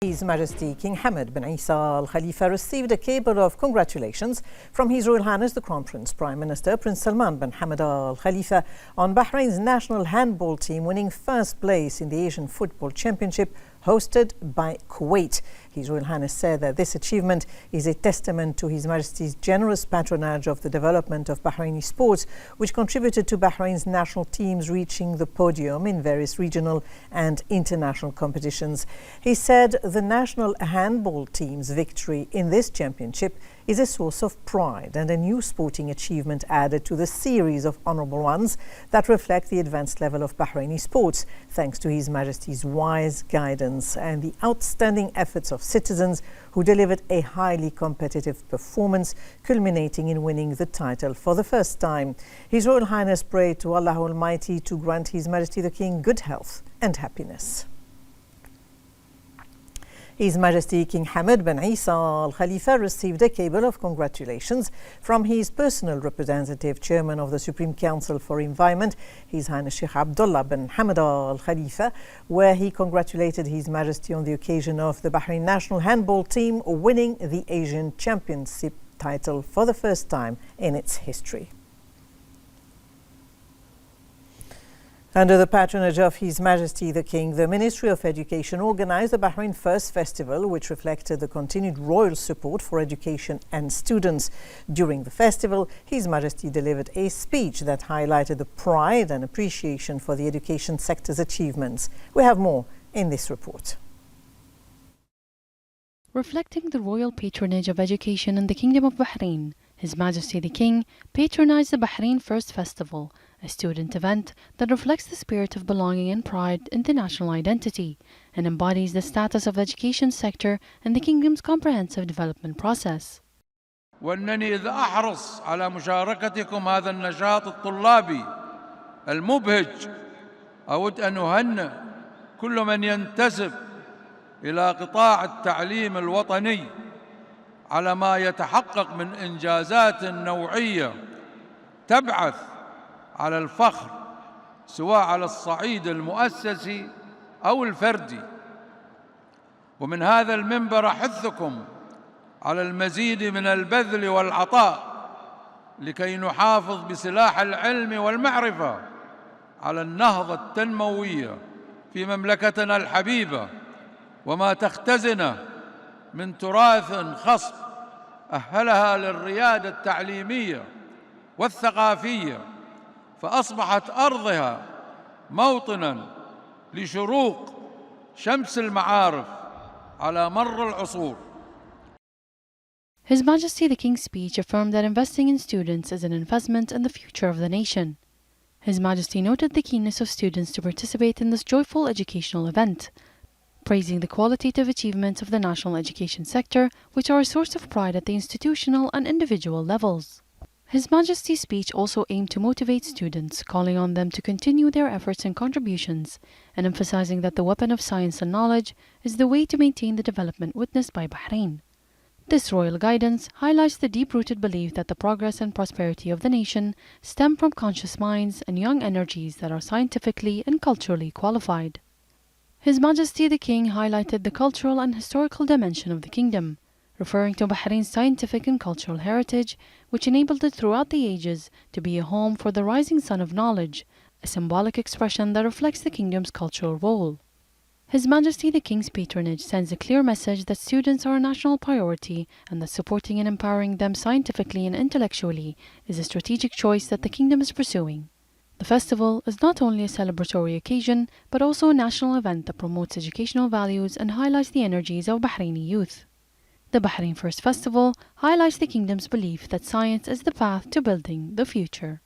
His Majesty King Hamad bin Isa Al Khalifa received a cable of congratulations from His Royal Highness the Crown Prince, Prime Minister Prince Salman bin Hamad Al Khalifa on Bahrain's national handball team winning first place in the Asian Football Championship hosted by Kuwait. His Royal Highness said that this achievement is a testament to His Majesty's generous patronage of the development of Bahraini sports, which contributed to Bahrain's national teams reaching the podium in various regional and international competitions. He said the national handball team's victory in this championship is a source of pride and a new sporting achievement added to the series of honourable ones that reflect the advanced level of Bahraini sports, thanks to His Majesty's wise guidance and the outstanding efforts of citizens who delivered a highly competitive performance, culminating in winning the title for the first time. His Royal Highness prayed to Allah Almighty to grant His Majesty the King good health and happiness. His Majesty King Hamad bin Isa Al Khalifa received a cable of congratulations from his personal representative, Chairman of the Supreme Council for Environment, His Highness Sheikh Abdullah bin Hamad Al Khalifa, where he congratulated His Majesty on the occasion of the Bahrain national handball team winning the Asian Championship title for the first time in its history. Under the patronage of His Majesty the King, the Ministry of Education organized the Bahrain First Festival, which reflected the continued royal support for education and students. During the festival, His Majesty delivered a speech that highlighted the pride and appreciation for the education sector's achievements. We have more in this report. Reflecting the royal patronage of education in the Kingdom of Bahrain, His Majesty the King patronized the Bahrain First Festival, a student event that reflects the spirit of belonging and pride in the national identity and embodies the status of the education sector in the Kingdom's comprehensive development process. وأنني إذ أحرص على مشاركتكم هذا النشاط الطلابي المبهج أود أن أهنئ كل من ينتسب إلى قطاع التعليم الوطني على ما يتحقق من إنجازات نوعية تبعث على الفخر سواء على الصعيد المؤسسي أو الفردي. ومن هذا المنبر أحثكم على المزيد من البذل والعطاء لكي نحافظ بسلاح العلم والمعرفة على النهضة التنموية في مملكتنا الحبيبة وما تختزنه من تراث خصب أهلها للريادة التعليمية والثقافية، فأصبحت أرضها موطناً لشروق شمس المعارف على مر العصور. His Majesty the King's speech affirmed that investing in students is an investment in the future of the nation. His Majesty noted the keenness of students to participate in this joyful educational event, praising the qualitative achievements of the national education sector, which are a source of pride at the institutional and individual levels. His Majesty's speech also aimed to motivate students, calling on them to continue their efforts and contributions, and emphasizing that the weapon of science and knowledge is the way to maintain the development witnessed by Bahrain. This royal guidance highlights the deep-rooted belief that the progress and prosperity of the nation stem from conscious minds and young energies that are scientifically and culturally qualified. His Majesty the King highlighted the cultural and historical dimension of the kingdom, referring to Bahrain's scientific and cultural heritage, which enabled it throughout the ages to be a home for the rising sun of knowledge, a symbolic expression that reflects the kingdom's cultural role. His Majesty the King's patronage sends a clear message that students are a national priority and that supporting and empowering them scientifically and intellectually is a strategic choice that the kingdom is pursuing. The festival is not only a celebratory occasion, but also a national event that promotes educational values and highlights the energies of Bahraini youth. The Bahrain First Festival highlights the kingdom's belief that science is the path to building the future.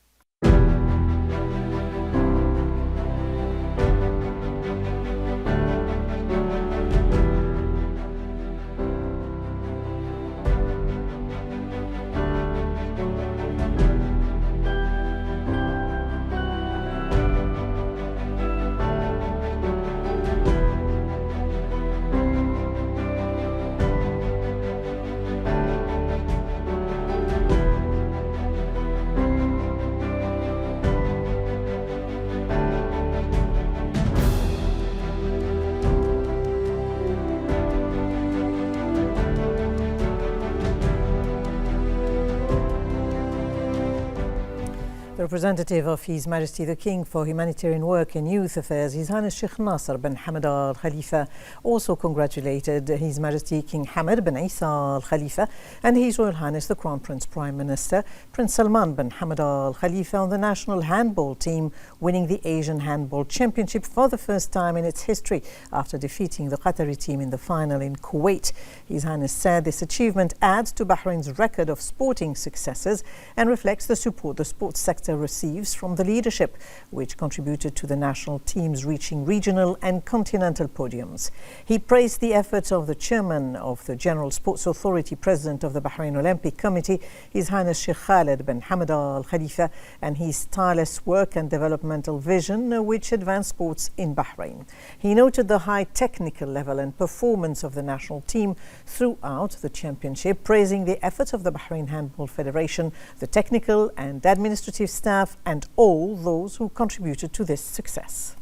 Representative of His Majesty the King for Humanitarian Work and Youth Affairs, His Highness Sheikh Nasser bin Hamad Al Khalifa, also congratulated His Majesty King Hamad bin Isa Al Khalifa and His Royal Highness the Crown Prince Prime Minister Prince Salman bin Hamad Al Khalifa on the national handball team winning the Asian Handball Championship for the first time in its history after defeating the Qatari team in the final in Kuwait. His Highness said this achievement adds to Bahrain's record of sporting successes and reflects the support the sports sector receives from the leadership, which contributed to the national teams reaching regional and continental podiums. He praised the efforts of the chairman of the General Sports Authority, president of the Bahrain Olympic Committee, His Highness Sheikh Khalid bin Hamad Al Khalifa, and his tireless work and developmental vision which advanced sports in Bahrain. He noted the high technical level and performance of the national team throughout the championship, praising the efforts of the Bahrain Handball Federation, the technical and administrative staff, and all those who contributed to this success.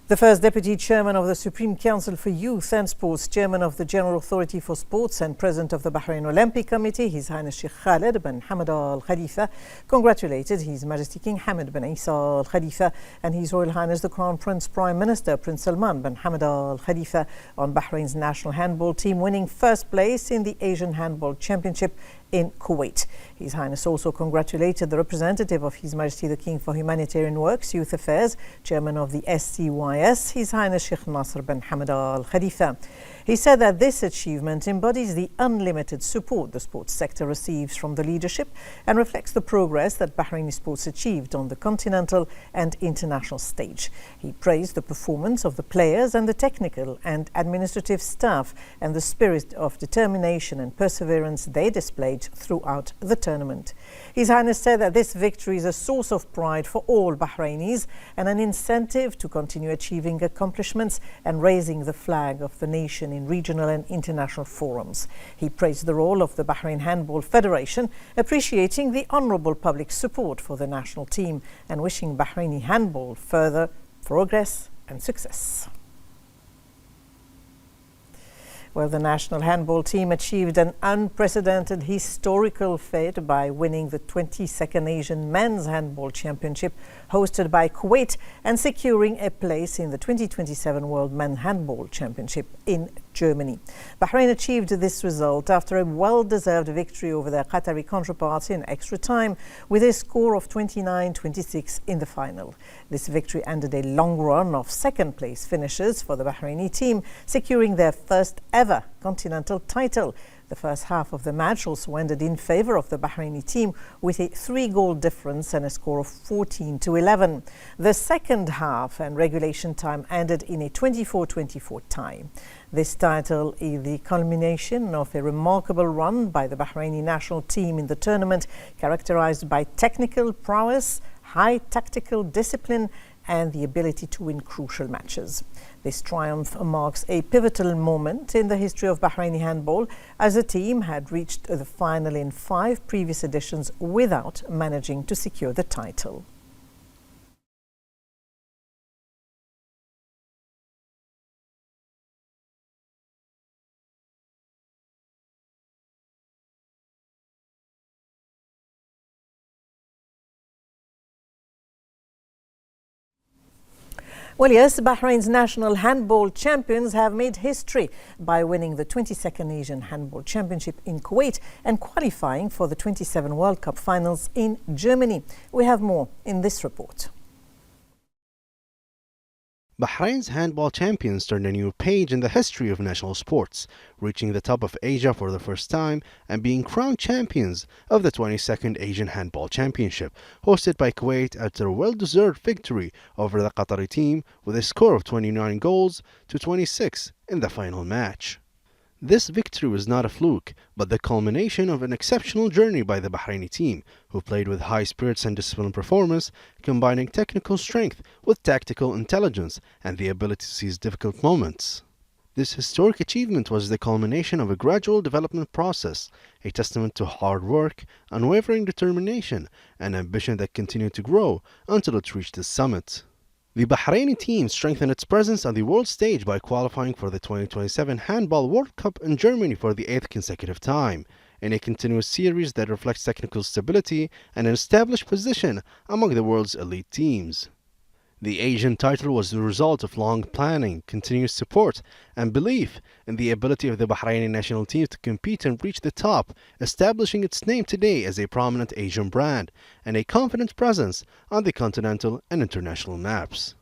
The first Deputy Chairman of the Supreme Council for Youth and Sports, Chairman of the General Authority for Sports and President of the Bahrain Olympic Committee, His Highness Sheikh Khalid bin Hamad Al Khalifa, congratulated His Majesty King Hamad bin Isa Al Khalifa and His Royal Highness the Crown Prince Prime Minister Prince Salman bin Hamad Al Khalifa on Bahrain's national handball team winning first place in the Asian Handball Championship in Kuwait. His Highness also congratulated the representative of His Majesty the King for Humanitarian Works, Youth Affairs, Chairman of the SCYS, His Highness Sheikh Nasser bin Hamad Al Khalifa. He said that this achievement embodies the unlimited support the sports sector receives from the leadership and reflects the progress that Bahraini sports achieved on the continental and international stage. He praised the performance of the players and the technical and administrative staff and the spirit of determination and perseverance they displayed throughout the tournament. His Highness said that this victory is a source of pride for all Bahrainis and an incentive to continue achieving accomplishments and raising the flag of the nation in regional and international forums. He praised the role of the Bahrain Handball Federation, appreciating the honourable public support for the national team and wishing Bahraini handball further progress and success. Well, the national handball team achieved an unprecedented historical feat by winning the 22nd Asian Men's Handball Championship hosted by Kuwait and securing a place in the 2027 World Men's Handball Championship in Germany. Bahrain achieved this result after a well-deserved victory over their Qatari counterparts in extra time with a score of 29-26 in the final. This victory ended a long run of second-place finishes for the Bahraini team, securing their first ever continental title. The first half of the match also ended in favour of the Bahraini team with a 3-goal difference and a score of 14-11. The second half and regulation time ended in a 24-24 tie. This title is the culmination of a remarkable run by the Bahraini national team in the tournament, characterised by technical prowess, high tactical discipline, and the ability to win crucial matches. This triumph marks a pivotal moment in the history of Bahraini handball, as the team had reached the final in 5 previous editions without managing to secure the title. Well, yes, Bahrain's national handball champions have made history by winning the 22nd Asian Handball Championship in Kuwait and qualifying for the 27 World Cup finals in Germany. We have more in this report. Bahrain's handball champions turned a new page in the history of national sports, reaching the top of Asia for the first time and being crowned champions of the 22nd Asian Handball Championship, hosted by Kuwait after a well-deserved victory over the Qatari team with a score of 29 goals to 26 in the final match. This victory was not a fluke, but the culmination of an exceptional journey by the Bahraini team, who played with high spirits and disciplined performance, combining technical strength with tactical intelligence and the ability to seize difficult moments. This historic achievement was the culmination of a gradual development process, a testament to hard work, unwavering determination, and ambition that continued to grow until it reached the summit. The Bahraini team strengthened its presence on the world stage by qualifying for the 2027 Handball World Cup in Germany for the 8th consecutive time, in a continuous series that reflects technical stability and an established position among the world's elite teams. The Asian title was the result of long planning, continuous support, and belief in the ability of the Bahraini national team to compete and reach the top, establishing its name today as a prominent Asian brand and a confident presence on the continental and international maps.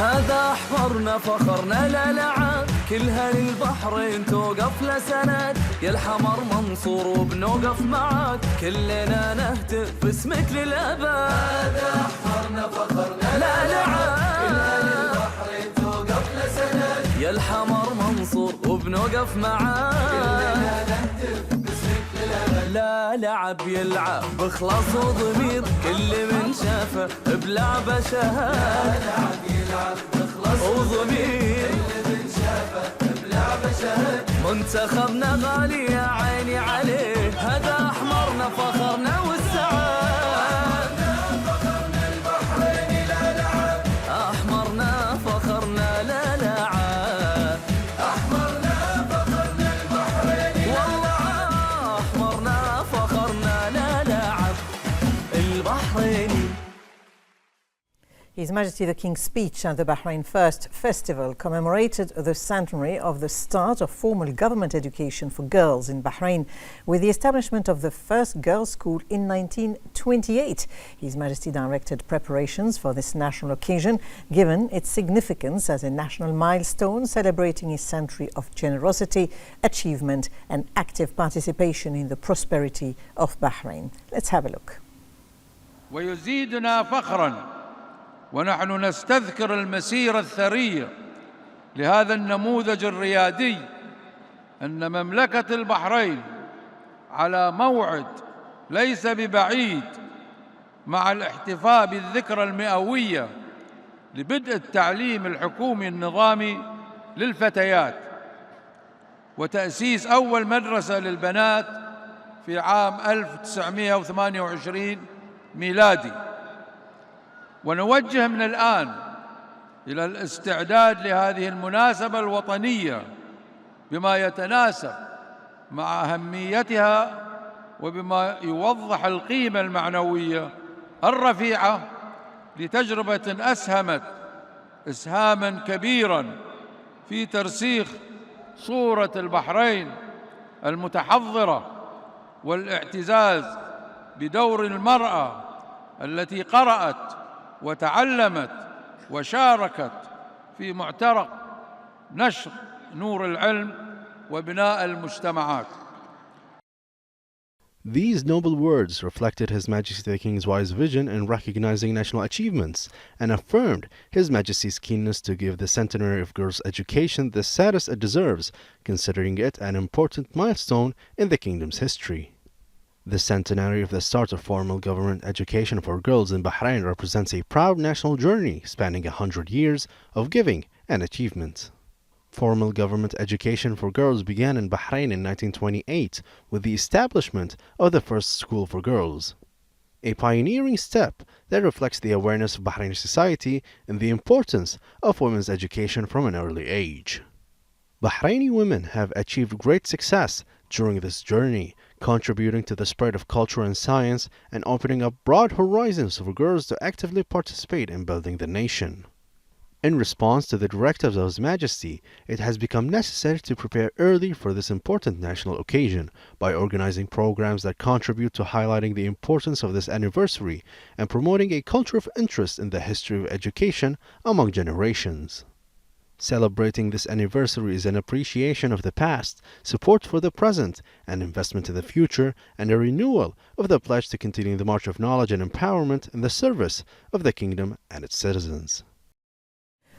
هذا أحمرنا فخرنا لا لعب كلها للبحرين توقف لسند يا الحمر منصور وبنوقف معك كلنا نهتف باسمك للأبد. هذا أحمرنا فخرنا لا لعب كلها للبحرين توقف لسند يا الحمر منصور وبنوقف معك كلنا نهتف باسمك للأبد. لا لعب يلعب بخلاص وضمير كل من شافه بلعبه شهاد. لا لعب يلعب بخلاص وضمير كل من شافه بلعبه شهاد. منتخبنا غالي يا عيني عليه هذا أحمرنا فخرنا والسعاد. فخرنا البحرين لا لعب أحمرنا فخرنا لا لعب أحمرنا فخرنا البحرين والله أحمرنا فخرنا لا لعب البحرين. His Majesty the King's speech at the Bahrain First Festival commemorated the centenary of the start of formal government education for girls in Bahrain with the establishment of the first girls' school in 1928. His Majesty directed preparations for this national occasion, given its significance as a national milestone celebrating a century of generosity, achievement and active participation in the prosperity of Bahrain. Let's have a look. ويزيدنا فخراً ونحن نستذكر المسيرة الثرية لهذا النموذج الريادي أن مملكة البحرين على موعد ليس ببعيد مع الاحتفاء بالذكرى المئوية لبدء التعليم الحكومي النظامي للفتيات وتأسيس أول مدرسة للبنات في عام 1928 ميلادي. ونوجه من الآن إلى الاستعداد لهذه المناسبة الوطنية بما يتناسب مع أهميتها وبما يوضح القيمة المعنوية الرفيعة لتجربة أسهمت إسهاماً كبيراً في ترسيخ صورة البحرين المتحضرة والاعتزاز بدور المرأة التي قرأت وتعلمت وشاركت في معترك نشر نور العلم وبناء المجتمعات. These noble words reflected His Majesty the King's wise vision in recognizing national achievements and affirmed His Majesty's keenness to give the centenary of girls' education the status it deserves, considering it an important milestone in the kingdom's history. The centenary of the start of formal government education for girls in Bahrain represents a proud national journey spanning 100 years of giving and achievement. Formal government education for girls began in Bahrain in 1928 with the establishment of the first school for girls, a pioneering step that reflects the awareness of Bahraini society and the importance of women's education from an early age. Bahraini women have achieved great success during this journey, contributing to the spread of culture and science and opening up broad horizons for girls to actively participate in building the nation. In response to the directives of His Majesty, it has become necessary to prepare early for this important national occasion by organizing programs that contribute to highlighting the importance of this anniversary and promoting a culture of interest in the history of education among generations. Celebrating this anniversary is an appreciation of the past, support for the present, and investment in the future, and a renewal of the pledge to continue the march of knowledge and empowerment in the service of the kingdom and its citizens.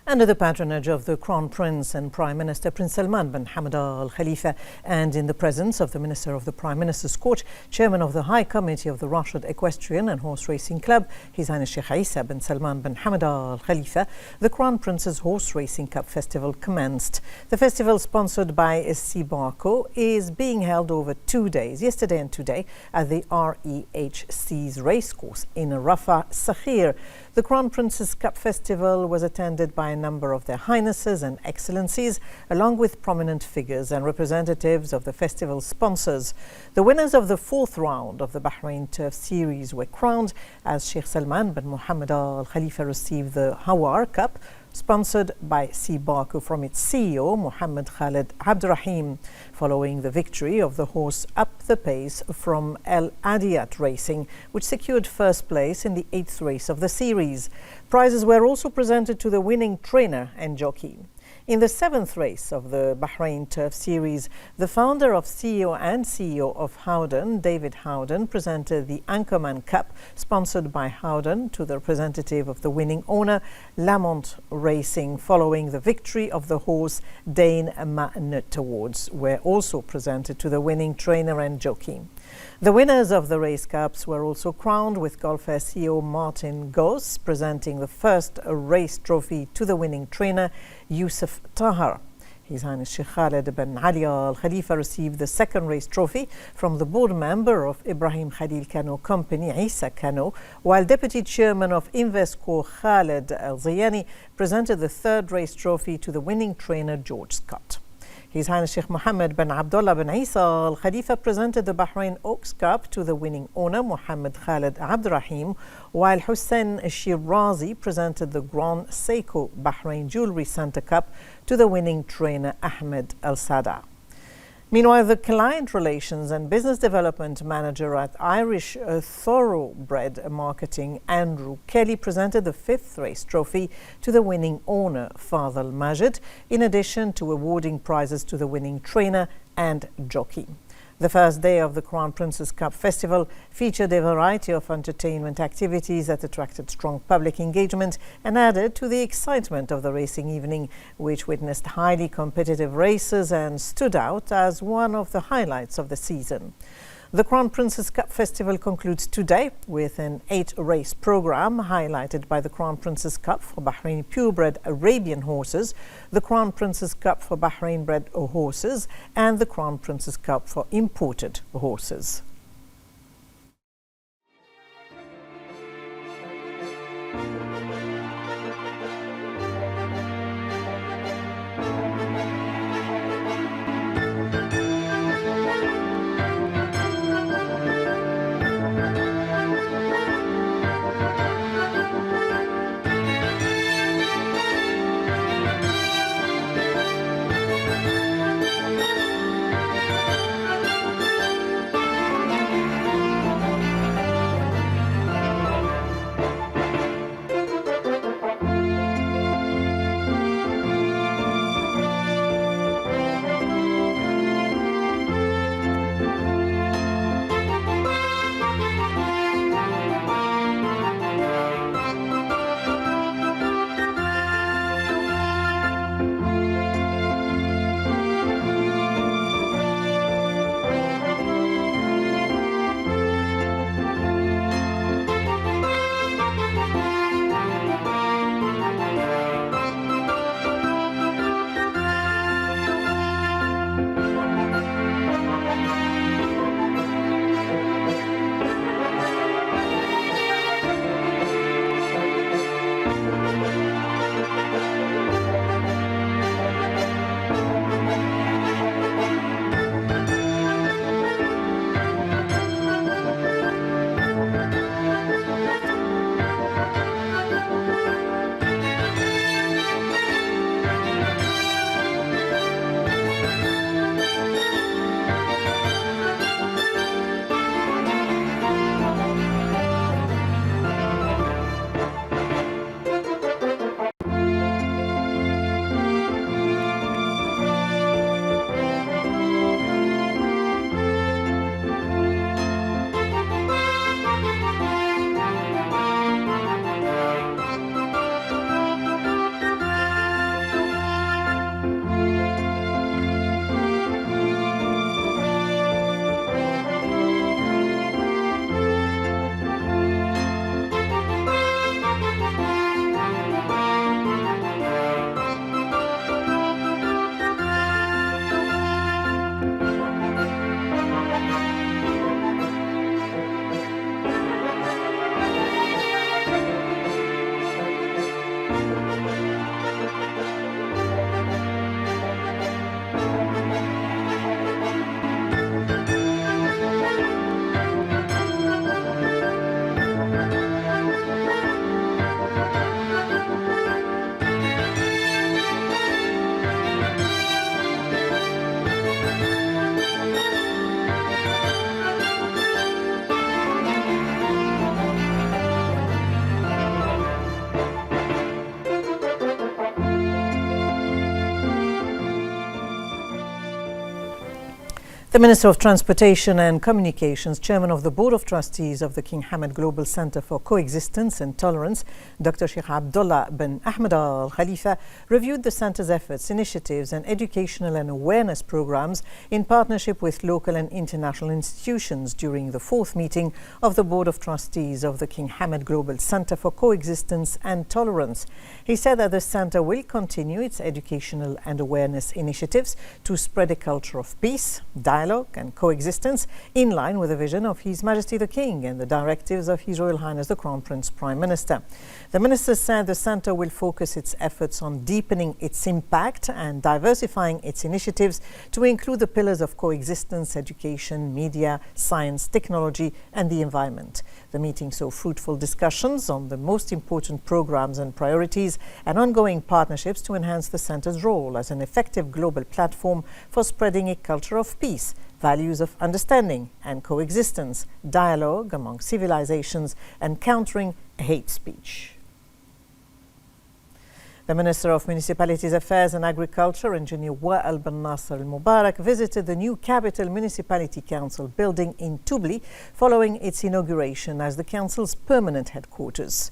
Under the patronage of the Crown Prince and Prime Minister Prince Salman bin Hamad Al Khalifa, and in the presence of the Minister of the Prime Minister's Court, Chairman of the High Committee of the Rashid Equestrian and Horse Racing Club, His Highness Sheikh Isa bin Salman bin Hamad Al Khalifa, the Crown Prince's Horse Racing Cup Festival commenced. The festival, sponsored by Sibaco, is being held over 2 days, yesterday and today, at the REHC's racecourse in Rafah, Sakhir. The Crown Prince's Cup Festival was attended by a number of their highnesses and excellencies, along with prominent figures and representatives of the festival sponsors. The winners of the 4th round of the Bahrain Turf Series were crowned as Sheikh Salman bin Mohammed Al Khalifa received the Hawar Cup, sponsored by Sibaco, from its CEO, Mohammed Khaled Abdurrahim, following the victory of the horse Up the Pace from El Adiyat Racing, which secured first place in the 8th race of the series. Prizes were also presented to the winning trainer and jockey. In the 7th race of the Bahrain Turf Series, the founder of CEO of Howden, David Howden, presented the Anchorman Cup, sponsored by Howden, to the representative of the winning owner, Lamont Racing, following the victory of the horse Dane Ma'nut. Awards were also presented to the winning trainer and jockey. The winners of the race cups were also crowned, with Golfer CEO Martin Goss presenting the first race trophy to the winning trainer, Yusuf Tahar. His Highness Sheikh Khaled bin Ali Al Khalifa received the second race trophy from the board member of Ibrahim Khalil Cano Company, Isa Cano, while Deputy Chairman of Investco Khaled Al Ziyani presented the third race trophy to the winning trainer, George Scott. His Highness Sheikh Mohammed bin Abdullah bin Isa Al Khalifa presented the Bahrain Oaks Cup to the winning owner, Mohammed Khaled Abdurrahim, while Hussein Shirazi presented the Grand Seiko Bahrain Jewelry Center Cup to the winning trainer, Ahmed Al Sada. Meanwhile, the Client Relations and Business Development Manager at Irish Thoroughbred Marketing, Andrew Kelly, presented the 5th race trophy to the winning owner, Fadhel Majid, in addition to awarding prizes to the winning trainer and jockey. The first day of the Crown Prince's Cup Festival featured a variety of entertainment activities that attracted strong public engagement and added to the excitement of the racing evening, which witnessed highly competitive races and stood out as one of the highlights of the season. The Crown Prince's Cup Festival concludes today with an 8-race program highlighted by the Crown Prince's Cup for Bahrain purebred Arabian horses, the Crown Prince's Cup for Bahrain bred horses, and the Crown Prince's Cup for imported horses. Minister of Transportation and Communications, Chairman of the Board of Trustees of the King Hamad Global Center for Coexistence and Tolerance, Dr. Sheikh Abdullah bin Ahmed Al Khalifa, reviewed the center's efforts, initiatives and educational and awareness programs in partnership with local and international institutions during the fourth meeting of the Board of Trustees of the King Hamad Global Center for Coexistence and Tolerance. He said that the center will continue its educational and awareness initiatives to spread a culture of peace, dialogue and coexistence in line with the vision of His Majesty the King and the directives of His Royal Highness the Crown Prince Prime Minister. The Minister said the centre will focus its efforts on deepening its impact and diversifying its initiatives to include the pillars of coexistence, education, media, science, technology and the environment. The meeting saw fruitful discussions on the most important programs and priorities and ongoing partnerships to enhance the centre's role as an effective global platform for spreading a culture of peace, values of understanding and coexistence, dialogue among civilizations and countering hate speech. The Minister of Municipalities Affairs and Agriculture, Engineer Wa'al bin Nasser al-Mubarak, visited the new Capital Municipality Council building in Tubli following its inauguration as the Council's permanent headquarters.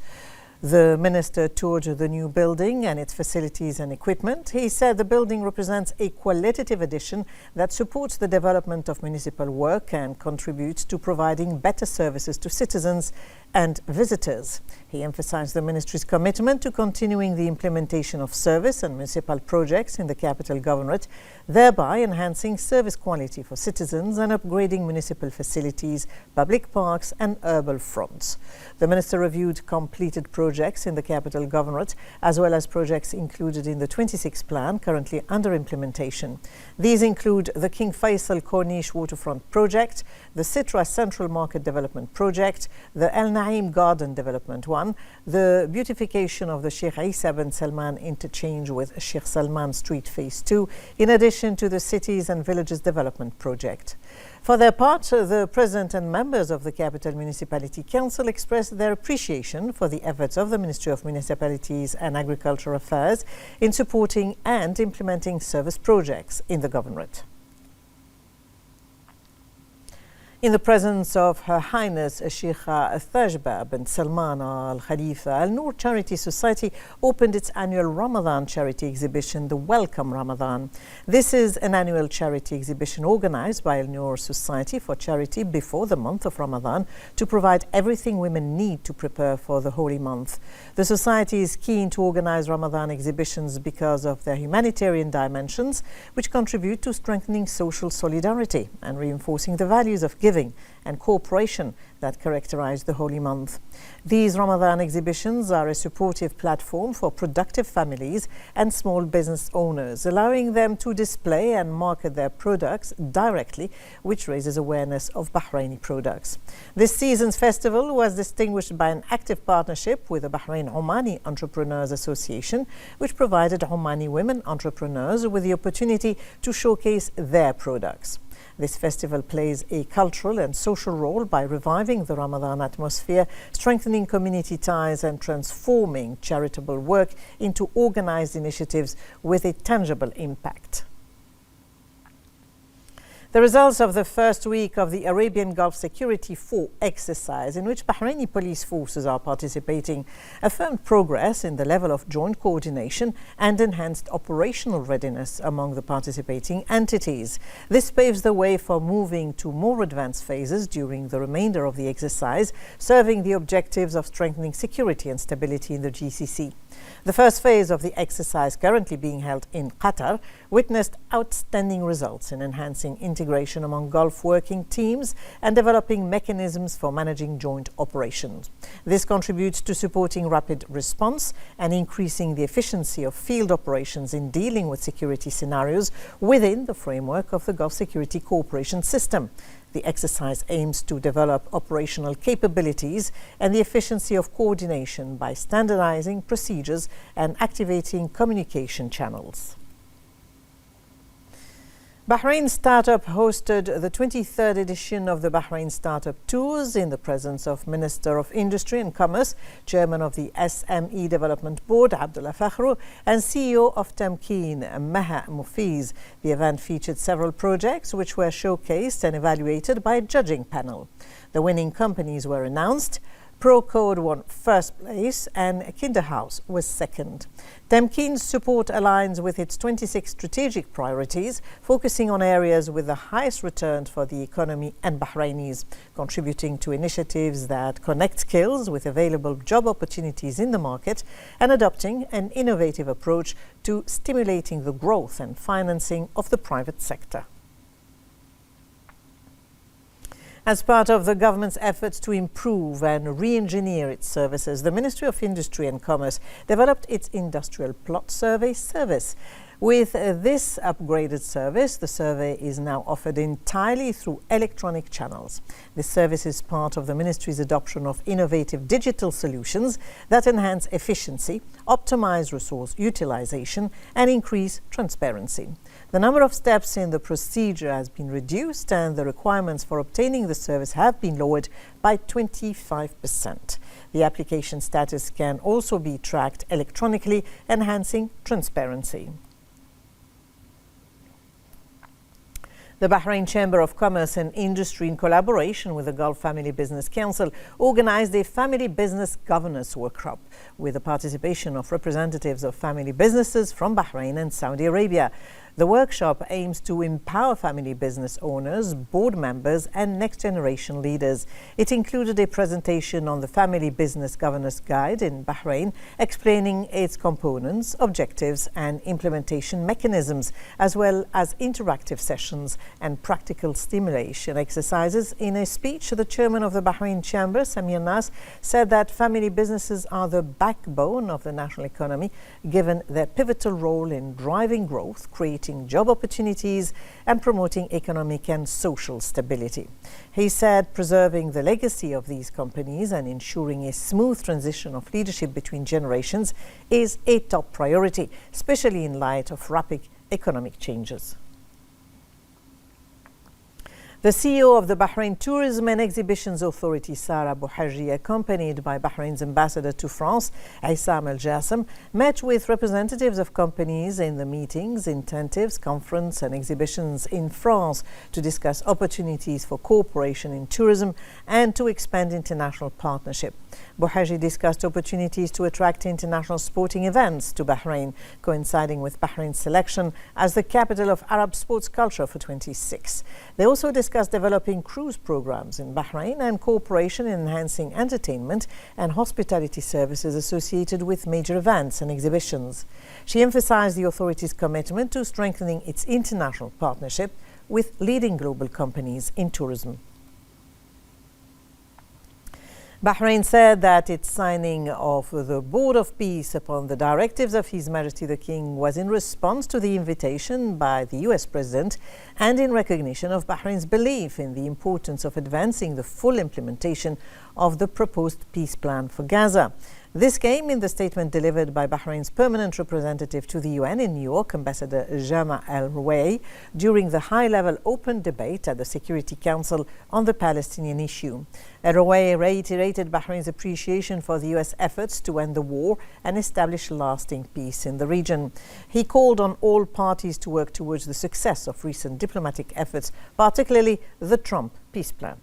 The Minister toured the new building and its facilities and equipment. He said the building represents a qualitative addition that supports the development of municipal work and contributes to providing better services to citizens and visitors. He emphasized the Ministry's commitment to continuing the implementation of service and municipal projects in the capital governorate, thereby enhancing service quality for citizens and upgrading municipal facilities, public parks and urban fronts. The Minister reviewed completed projects in the capital governorate as well as projects included in the 26 plan currently under implementation. These include the King Faisal Corniche Waterfront Project, the Sitra Central Market Development Project, the El Naim Garden Development 1, the beautification of the Sheikh Isa bin Salman interchange with Sheikh Salman Street Phase 2, in addition to the Cities and Villages Development Project. For their part, the President and members of the Capital Municipality Council expressed their appreciation for the efforts of the Ministry of Municipalities and Agricultural Affairs in supporting and implementing service projects in the governorate. In the presence of Her Highness Sheikha Thajba bin Salman Al Khalifa, Al Noor Charity Society opened its annual Ramadan charity exhibition, the Welcome Ramadan. This is an annual charity exhibition organized by Al Noor Society for charity before the month of Ramadan to provide everything women need to prepare for the holy month. The society is keen to organize Ramadan exhibitions because of their humanitarian dimensions, which contribute to strengthening social solidarity and reinforcing the values of giving and cooperation that characterize the holy month. These Ramadan exhibitions are a supportive platform for productive families and small business owners, allowing them to display and market their products directly, which raises awareness of Bahraini products. This season's festival was distinguished by an active partnership with the Bahrain Omani Entrepreneurs Association, which provided Omani women entrepreneurs with the opportunity to showcase their products. This festival plays a cultural and social role by reviving the Ramadan atmosphere, strengthening community ties and transforming charitable work into organized initiatives with a tangible impact. The results of the first week of the Arabian Gulf Security 4 exercise, in which Bahraini police forces are participating, affirmed progress in the level of joint coordination and enhanced operational readiness among the participating entities. This paves the way for moving to more advanced phases during the remainder of the exercise, serving the objectives of strengthening security and stability in the GCC. The first phase of the exercise, currently being held in Qatar, witnessed outstanding results in enhancing integration among Gulf working teams and developing mechanisms for managing joint operations. This contributes to supporting rapid response and increasing the efficiency of field operations in dealing with security scenarios within the framework of the Gulf Security Cooperation System. The exercise aims to develop operational capabilities and the efficiency of coordination by standardizing procedures and activating communication channels. Bahrain Startup hosted the 23rd edition of the Bahrain Startup Tours in the presence of Minister of Industry and Commerce, Chairman of the SME Development Board, Abdullah Fakhru, and CEO of Tamkeen, Maha Mufiz. The event featured several projects which were showcased and evaluated by a judging panel. The winning companies were announced. ProCode won first place and Kinderhouse was second. Tamkeen's support aligns with its 26 strategic priorities, focusing on areas with the highest return for the economy and Bahrainis, contributing to initiatives that connect skills with available job opportunities in the market and adopting an innovative approach to stimulating the growth and financing of the private sector. As part of the government's efforts to improve and re-engineer its services, the Ministry of Industry and Commerce developed its Industrial Plot Survey service. With this upgraded service, the survey is now offered entirely through electronic channels. This service is part of the Ministry's adoption of innovative digital solutions that enhance efficiency, optimize resource utilization, and increase transparency. The number of steps in the procedure has been reduced and the requirements for obtaining the service have been lowered by 25%. The application status can also be tracked electronically, enhancing transparency. The Bahrain Chamber of Commerce and Industry, in collaboration with the Gulf Family Business Council, organized a Family Business Governance Workshop with the participation of representatives of family businesses from Bahrain and Saudi Arabia. The workshop aims to empower family business owners, board members, and next-generation leaders. It included a presentation on the Family Business Governance Guide in Bahrain, explaining its components, objectives, and implementation mechanisms, as well as interactive sessions and practical stimulation exercises. In a speech, the chairman of the Bahrain Chamber, Samir Nas, said that family businesses are the backbone of the national economy, given their pivotal role in driving growth, creating job opportunities, and promoting economic and social stability. He said preserving the legacy of these companies and ensuring a smooth transition of leadership between generations is a top priority, especially in light of rapid economic changes. The CEO of the Bahrain Tourism and Exhibitions Authority, Sara Bouhaji, accompanied by Bahrain's ambassador to France, Aissam Al-Jassem, met with representatives of companies in the meetings, incentives, conference and exhibitions in France to discuss opportunities for cooperation in tourism and to expand international partnership. Bouhaji discussed opportunities to attract international sporting events to Bahrain, coinciding with Bahrain's selection as the capital of Arab sports culture for 26. They also discussed developing cruise programs in Bahrain and cooperation in enhancing entertainment and hospitality services associated with major events and exhibitions. She emphasized the authority's commitment to strengthening its international partnership with leading global companies in tourism. Bahrain said that its signing of the Board of Peace upon the directives of His Majesty the King was in response to the invitation by the US President and in recognition of Bahrain's belief in the importance of advancing the full implementation of the proposed peace plan for Gaza. This came in the statement delivered by Bahrain's permanent representative to the UN in New York, Ambassador Jama El-Rouei, during the high-level open debate at the Security Council on the Palestinian issue. El-Rouei reiterated Bahrain's appreciation for the US efforts to end the war and establish lasting peace in the region. He called on all parties to work towards the success of recent diplomatic efforts, particularly the Trump peace plan.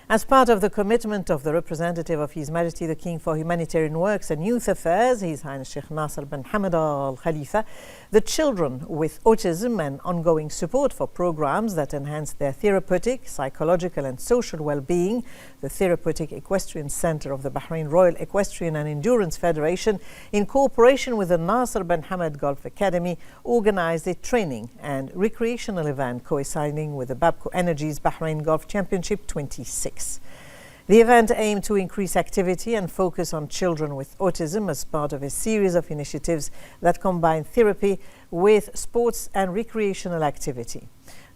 As part of the commitment of the representative of His Majesty the King for Humanitarian Works and Youth Affairs, His Highness Sheikh Nasser bin Hamad Al Khalifa, the children with autism and ongoing support for programs that enhance their therapeutic, psychological and social well-being, the Therapeutic Equestrian Center of the Bahrain Royal Equestrian and Endurance Federation, in cooperation with the Nasser bin Hamad Golf Academy, organized a training and recreational event coinciding with the Babco Energy's Bahrain Golf Championship 26. The event aimed to increase activity and focus on children with autism as part of a series of initiatives that combine therapy with sports and recreational activity.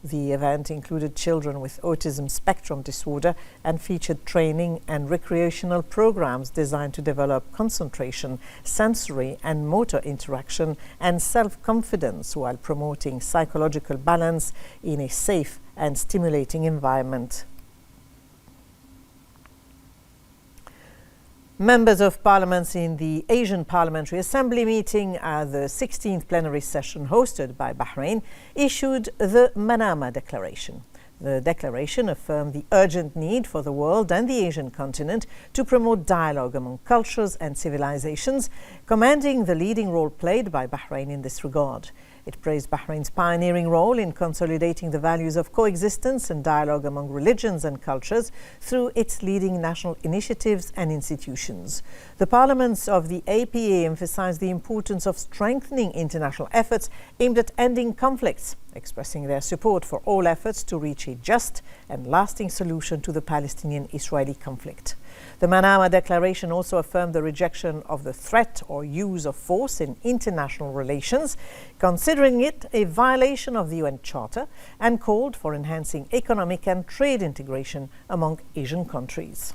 The event included children with autism spectrum disorder and featured training and recreational programs designed to develop concentration, sensory and motor interaction, and self-confidence while promoting psychological balance in a safe and stimulating environment. Members of Parliament in the Asian Parliamentary Assembly meeting at the 16th plenary session hosted by Bahrain issued the Manama Declaration. The declaration affirmed the urgent need for the world and the Asian continent to promote dialogue among cultures and civilizations, commending the leading role played by Bahrain in this regard. It praised Bahrain's pioneering role in consolidating the values of coexistence and dialogue among religions and cultures through its leading national initiatives and institutions. The parliaments of the APA emphasized the importance of strengthening international efforts aimed at ending conflicts, expressing their support for all efforts to reach a just and lasting solution to the Palestinian-Israeli conflict. The Manama Declaration also affirmed the rejection of the threat or use of force in international relations, considering it a violation of the UN Charter, and called for enhancing economic and trade integration among Asian countries.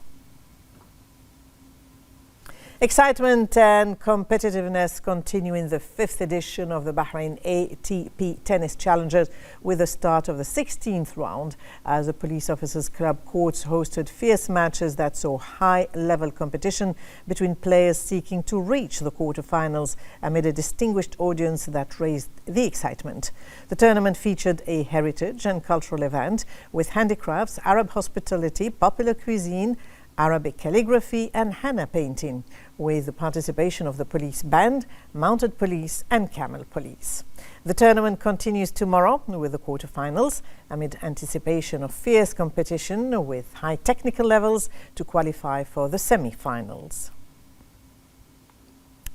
Excitement and competitiveness continue in the 5th edition of the Bahrain ATP Tennis Challengers with the start of the 16th round as the Police Officers Club courts hosted fierce matches that saw high-level competition between players seeking to reach the quarterfinals amid a distinguished audience that raised the excitement. The tournament featured a heritage and cultural event with handicrafts, Arab hospitality, popular cuisine, Arabic calligraphy and henna painting, with the participation of the police band, mounted police and camel police. The tournament continues tomorrow with the quarterfinals amid anticipation of fierce competition with high technical levels to qualify for the semi-finals.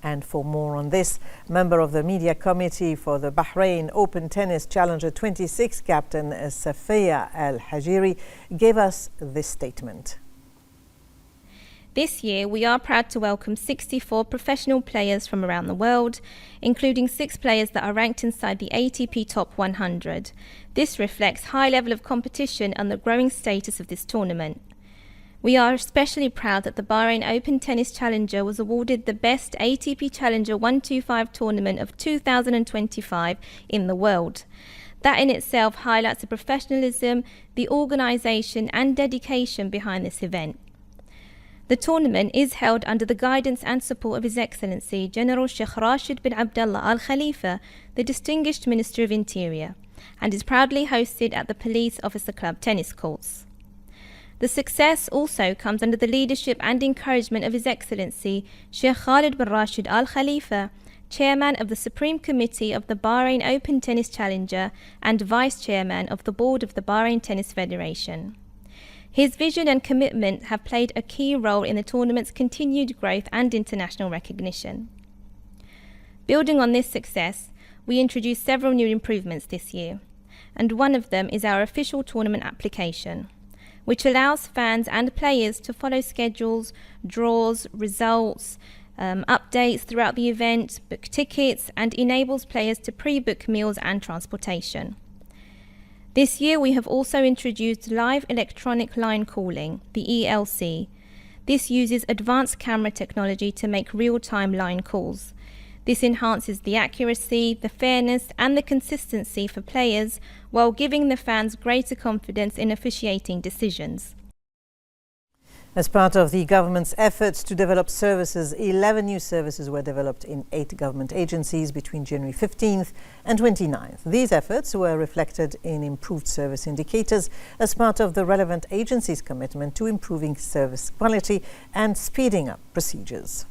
And for more on this, member of the media committee for the Bahrain Open Tennis Challenger 26, Captain Safia Al-Hajiri, gave us this statement. This year, we are proud to welcome 64 professional players from around the world, including 6 players that are ranked inside the ATP Top 100. This reflects high level of competition and the growing status of this tournament. We are especially proud that the Bahrain Open Tennis Challenger was awarded the Best ATP Challenger 125 Tournament of 2025 in the world. That in itself highlights the professionalism, the organisation and dedication behind this event. The tournament is held under the guidance and support of His Excellency General Sheikh Rashid bin Abdullah Al Khalifa, the Distinguished Minister of Interior, and is proudly hosted at the Police Officer Club tennis courts. The success also comes under the leadership and encouragement of His Excellency Sheikh Khalid bin Rashid Al Khalifa, Chairman of the Supreme Committee of the Bahrain Open Tennis Challenger and Vice Chairman of the Board of the Bahrain Tennis Federation. His vision and commitment have played a key role in the tournament's continued growth and international recognition. Building on this success, we introduced several new improvements this year, and one of them is our official tournament application, which allows fans and players to follow schedules, draws, results, updates throughout the event, book tickets, and enables players to pre-book meals and transportation. This year we have also introduced live electronic line calling, the ELC. This uses advanced camera technology to make real-time line calls. This enhances the accuracy, the fairness and the consistency for players while giving the fans greater confidence in officiating decisions. As part of the government's efforts to develop services, 11 new services were developed in 8 government agencies between January 15th and 29th. These efforts were reflected in improved service indicators as part of the relevant agency's commitment to improving service quality and speeding up procedures.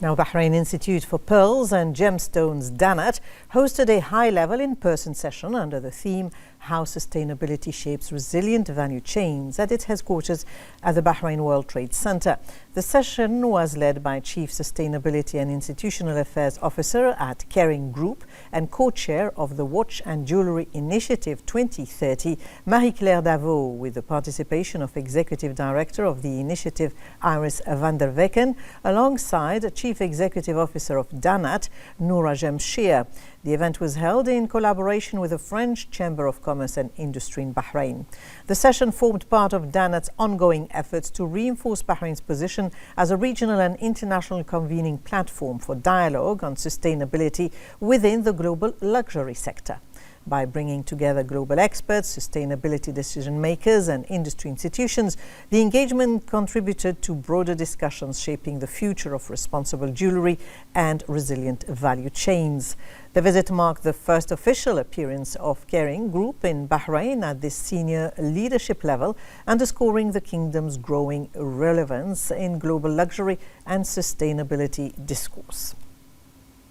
Now, Bahrain Institute for Pearls and Gemstones, DANAT, hosted a high-level in-person session under the theme How Sustainability Shapes Resilient Value Chains at its headquarters at the Bahrain World Trade Center. The session was led by Chief Sustainability and Institutional Affairs Officer at Kering Group and co-chair of the Watch and Jewellery Initiative 2030, Marie-Claire Davot, with the participation of Executive Director of the initiative, Iris van der Wecken, alongside Chief Executive Officer of DANAT, Noura Jemshir. The event was held in collaboration with the French Chamber of Commerce and Industry in Bahrain. The session formed part of DANAT's ongoing efforts to reinforce Bahrain's position as a regional and international convening platform for dialogue on sustainability within the global luxury sector. By bringing together global experts, sustainability decision makers and industry institutions, the engagement contributed to broader discussions shaping the future of responsible jewellery and resilient value chains. The visit marked the first official appearance of Kering Group in Bahrain at this senior leadership level, underscoring the kingdom's growing relevance in global luxury and sustainability discourse.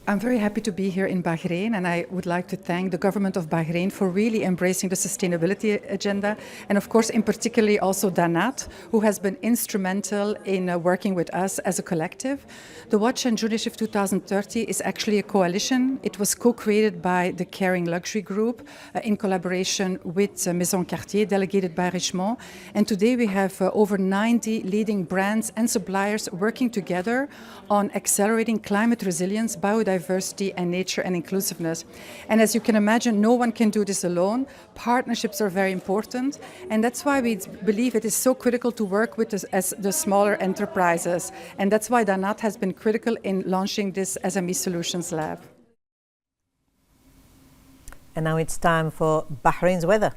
I'm very happy to be here in Bahrain, and I would like to thank the government of Bahrain for really embracing the sustainability agenda, and of course in particularly also DANAT, who has been instrumental in working with us as a collective. The Watch and Jewellery Initiative 2030 is actually a coalition. It was co-created by the Kering Luxury Group in collaboration with Maison Cartier, delegated by Richemont, and today we have over 90 leading brands and suppliers working together on accelerating climate resilience, biodiversity and nature and inclusiveness. And as you can imagine, no one can do this alone. Partnerships are very important, and that's why we believe it is so critical to work with the smaller enterprises. And that's why DANAT has been critical in launching this SME Solutions Lab. And now it's time for Bahrain's weather.